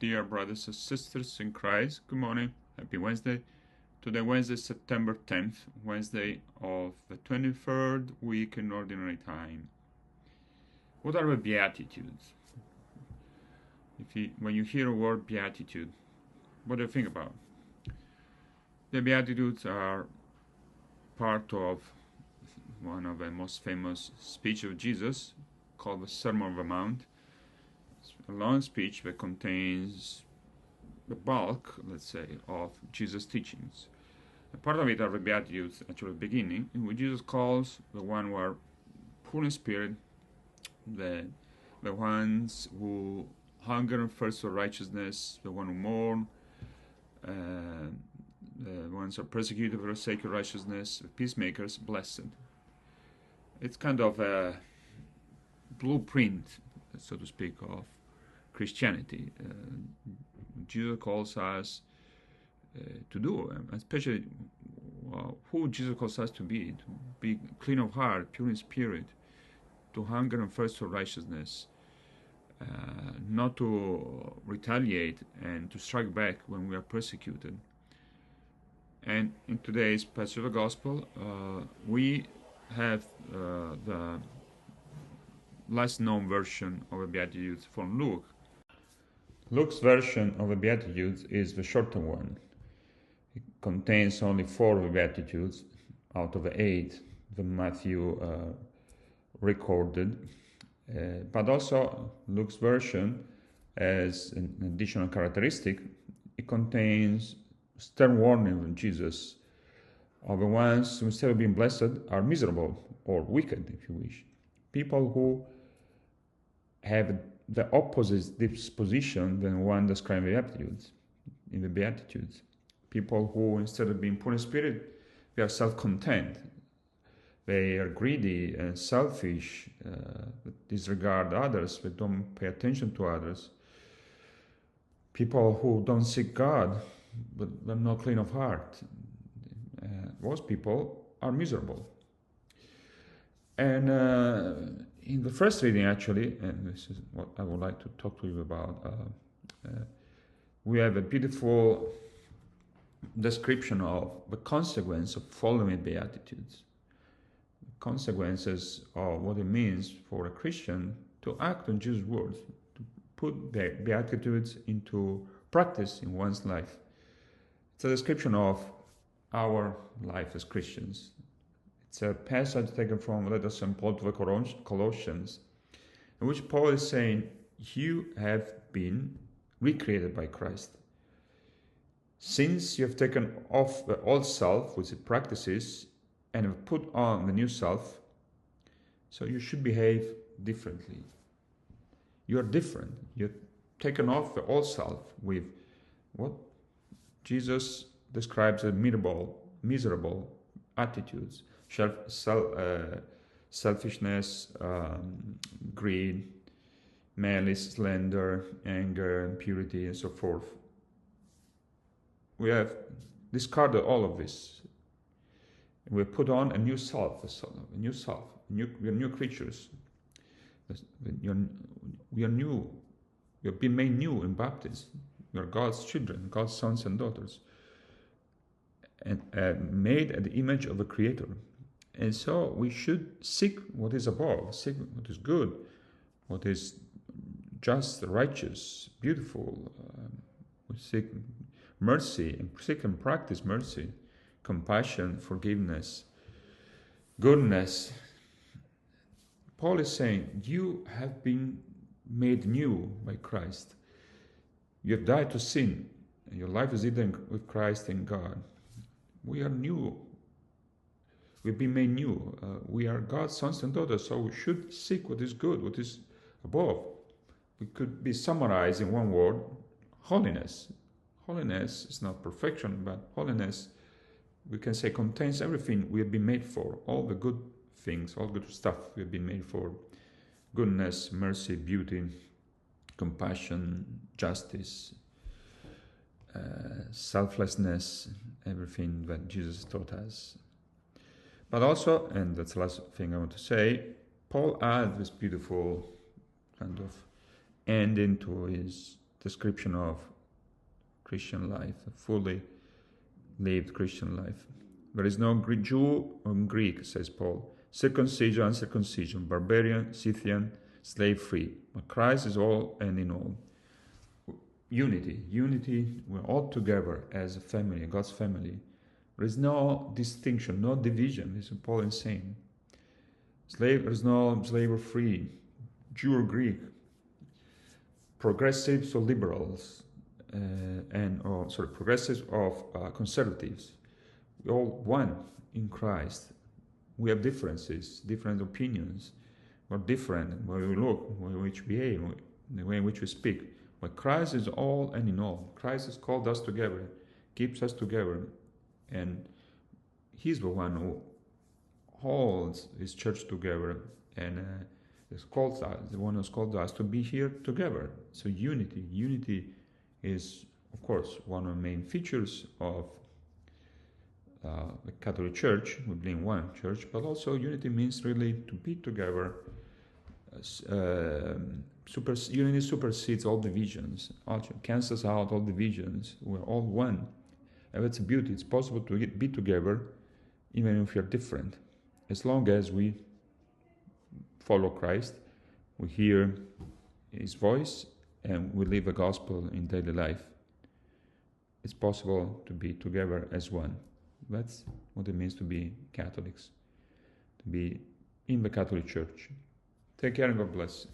Dear brothers and sisters in Christ, good morning, happy Wednesday. Today, Wednesday, September 10th, Wednesday of the 23rd week in Ordinary Time. What are the beatitudes? When you hear the word beatitude, what do you think about? The beatitudes are part of one of the most famous speeches of Jesus, called the Sermon on the Mount. It's a long speech that contains the bulk, let's say, of Jesus' teachings. A part of it are the Beatitudes, actually, the beginning, in which Jesus calls the one who are poor in spirit, the ones who hunger and thirst for righteousness, the one who mourn, the ones who are persecuted for the sake of righteousness, the peacemakers, blessed. It's kind of a blueprint, so to speak, of Christianity. Jesus calls us to do, especially who Jesus calls us to be clean of heart, pure in spirit, to hunger and thirst for righteousness, not to retaliate and to strike back when we are persecuted. And in today's passage of the Gospel, we have the less known version of the Beatitudes from Luke. Luke's version of the Beatitudes is the shorter one. It contains only 4 of the Beatitudes out of the 8 that Matthew recorded. But also, Luke's version, as an additional characteristic, it contains stern warning from Jesus of the ones who, instead of being blessed, are miserable or wicked, if you wish. People who have the opposite disposition than one described in the Beatitudes. People who, instead of being poor in spirit, they are self-content. They are greedy and selfish, disregard others, they don't pay attention to others. People who don't seek God, but they're not clean of heart. Those people are miserable. And in the first reading, actually, and this is what I would like to talk to you about, we have a beautiful description of the consequence of following Beatitudes. The consequences of what it means for a Christian to act on Jesus' words, to put the Beatitudes into practice in one's life. It's a description of our life as Christians. It's a passage taken from letter of St. Paul to the Colossians, in which Paul is saying, you have been recreated by Christ. Since you have taken off the old self, which it practices, and have put on the new self, so you should behave differently. You are different. You've taken off the old self with what Jesus describes as miserable attitudes. Selfishness, greed, malice, slander, anger, impurity, and so forth. We have discarded all of this. We put on a new self, we are new creatures. We are new. We have been made new in baptism. We are God's children, God's sons and daughters, and made at the image of a Creator. And so we should seek what is above, seek what is good, what is just, righteous, beautiful. We seek mercy and seek and practice mercy, compassion, forgiveness, goodness. Paul is saying, you have been made new by Christ. You have died to sin, and your life is hidden with Christ in God. We are new. We've been made new. We are God's sons and daughters, so we should seek what is good, what is above. We could be summarized in one word: holiness. Holiness is not perfection, but holiness, we can say, contains everything we have been made for. All the good things, all good stuff we have been made for. Goodness, mercy, beauty, compassion, justice, selflessness, everything that Jesus taught us. But also, and that's the last thing I want to say, Paul adds this beautiful kind of ending to his description of Christian life, a fully lived Christian life. There is no Jew or Greek, says Paul, circumcision, uncircumcision, barbarian, Scythian, slave free. But Christ is all and in all. Unity, we're all together as a family, God's family. There is no distinction, no division, as Paul is saying. There is no slave or free, Jew or Greek, progressives or liberals, progressives or conservatives. We're all one in Christ. We have differences, different opinions. We're different in the way we look, the way in which we behave, the way in which we speak. But Christ is all and in all. Christ has called us together, keeps us together, and He's the one who holds His church together, and is called us, the one who's called us to be here together. So unity is, of course, one of the main features of the Catholic Church. We believe in one church, but also unity means really to be together. Unity supersedes all divisions, cancels out all divisions. We're all one, and that's a beauty. It's possible to be together even if we're different, as long as we follow Christ, we hear His voice, and we live the gospel in daily life. It's possible to be together as one. That's what it means to be Catholics, to be in the Catholic Church. Take care and God bless.